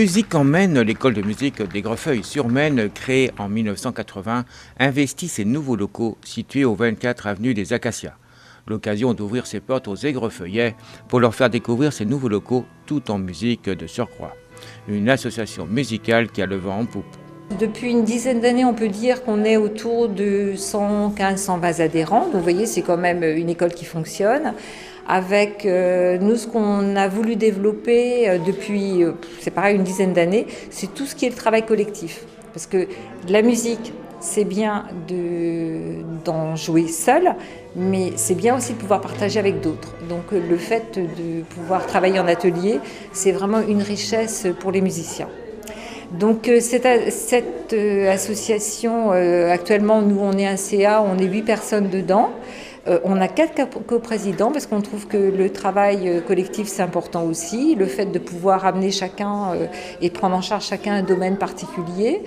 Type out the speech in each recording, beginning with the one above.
Musique en Maine, l'école de musique d'Aigrefeuille-sur-Maine, créée en 1980, investit ses nouveaux locaux situés au 24 avenue des Acacias. L'occasion d'ouvrir ses portes aux Aigrefeuillais pour leur faire découvrir ces nouveaux locaux tout en musique de surcroît. Une association musicale qui a le vent en poupe. Depuis une dizaine d'années, on peut dire qu'on est autour de 115-120 adhérents. Donc vous voyez, c'est quand même une école qui fonctionne. Avec nous, ce qu'on a voulu développer depuis, c'est pareil, une dizaine d'années, c'est tout ce qui est le travail collectif. Parce que la musique, c'est bien d'en jouer seul, mais c'est bien aussi de pouvoir partager avec d'autres. Donc le fait de pouvoir travailler en atelier, c'est vraiment une richesse pour les musiciens. Donc cette association, actuellement, nous on est un CA, on est 8 personnes dedans. On a 4 coprésidents parce qu'on trouve que le travail collectif c'est important aussi, le fait de pouvoir amener chacun et prendre en charge chacun un domaine particulier.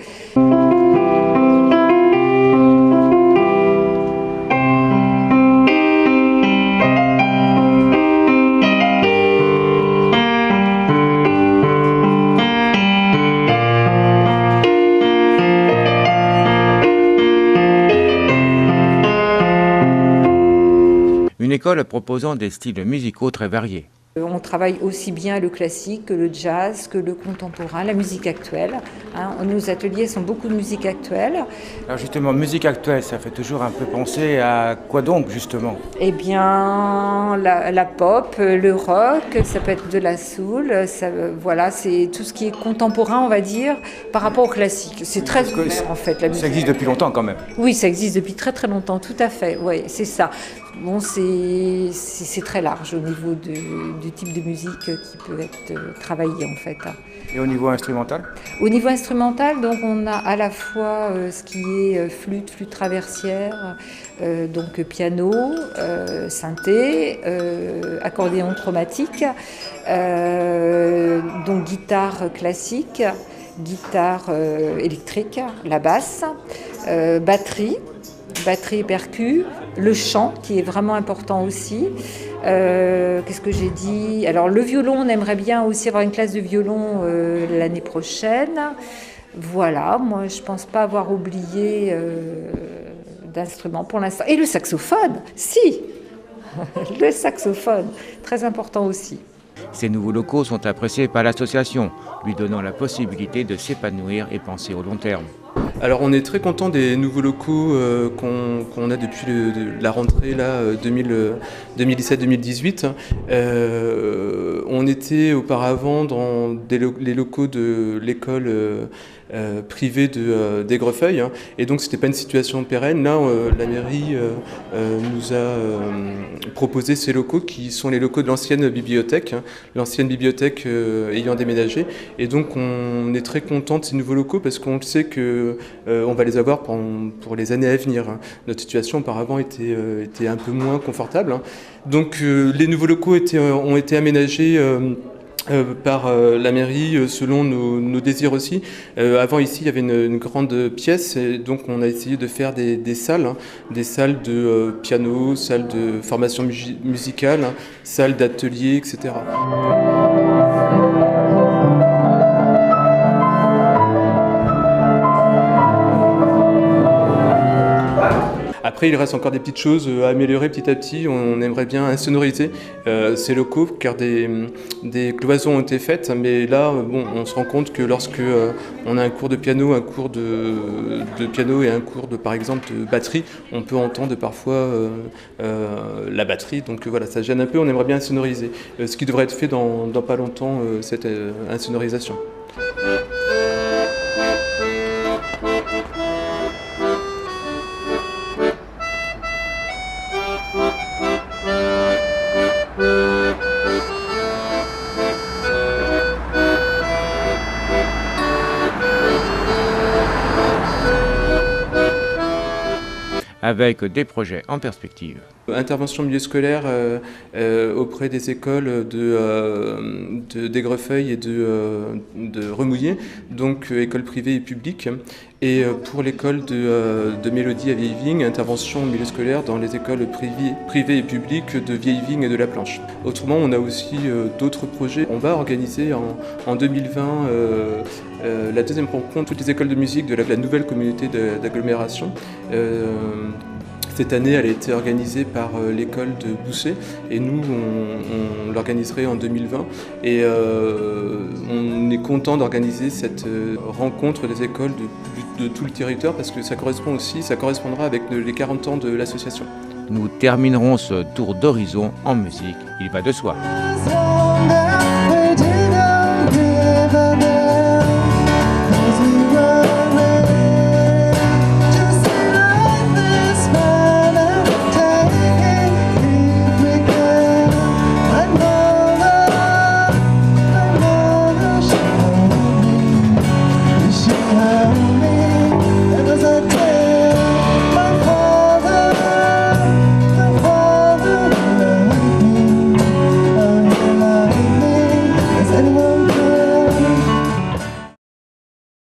Une école proposant des styles musicaux très variés. On travaille aussi bien le classique que le jazz, que le contemporain, la musique actuelle. Nos ateliers sont beaucoup de musique actuelle. Alors justement, musique actuelle, ça fait toujours un peu penser à quoi donc justement? Eh bien, la pop, le rock, ça peut être de la soul, voilà, c'est tout ce qui est contemporain, on va dire, par rapport au classique. C'est très ouvert en fait, la musique. Ça existe depuis longtemps quand même. Oui, ça existe depuis très très longtemps, tout à fait, oui, c'est ça. Bon, c'est très large au niveau du type de musique qui peut être travaillé en fait. Et au niveau instrumental? Au niveau instrumental, donc on a à la fois ce qui est flûte traversière, donc piano, synthé, accordéon chromatique, donc guitare classique, guitare électrique, la basse, batterie et percus, le chant qui est vraiment important aussi. Qu'est-ce que j'ai dit? Alors le violon, on aimerait bien aussi avoir une classe de violon l'année prochaine. Voilà, moi je pense pas avoir oublié d'instruments pour l'instant. Et le saxophone, si le saxophone, très important aussi. Ces nouveaux locaux sont appréciés par l'association, lui donnant la possibilité de s'épanouir et penser au long terme. Alors on est très content des nouveaux locaux qu'on a depuis la rentrée 2017-2018. On était auparavant dans les locaux de l'école privée d'Aigrefeuille, et donc c'était pas une situation pérenne. Là, la mairie nous a proposé ces locaux qui sont les locaux de l'ancienne bibliothèque ayant déménagé, et donc on est très content de ces nouveaux locaux parce qu'on sait que on va les avoir pour les années à venir. Notre situation auparavant était un peu moins confortable. Donc les nouveaux locaux ont été aménagés par la mairie selon nos désirs aussi. Avant ici il y avait une grande pièce, et donc on a essayé de faire des salles de piano, salles de formation musicale, salles d'atelier, etc. Après, il reste encore des petites choses à améliorer petit à petit. On aimerait bien insonoriser ces locaux car des cloisons ont été faites. Mais là, bon, on se rend compte que lorsque on a un cours de piano, et un cours par exemple, de batterie, on peut entendre parfois la batterie. Donc voilà, ça gêne un peu. On aimerait bien insonoriser. Ce qui devrait être fait dans pas longtemps, cette insonorisation. Avec des projets en perspective. Intervention milieu scolaire auprès des écoles d'Aigrefeuille et de Remouillé, donc écoles privées et publiques. Et pour l'école de Mélodie à Vieille-Vigne, intervention en milieu scolaire dans les écoles privées et publiques de Vieille-Vigne et de La Planche. Autrement, on a aussi d'autres projets. On va organiser en 2020 la deuxième rencontre toutes les écoles de musique de la nouvelle communauté d'agglomération. Cette année, elle a été organisée par l'école de Bousset et nous, on l'organiserait en 2020. Et on est content d'organiser cette rencontre des écoles de tout le territoire parce que ça correspondra avec les 40 ans de l'association. Nous terminerons ce tour d'horizon en musique, il va de soi.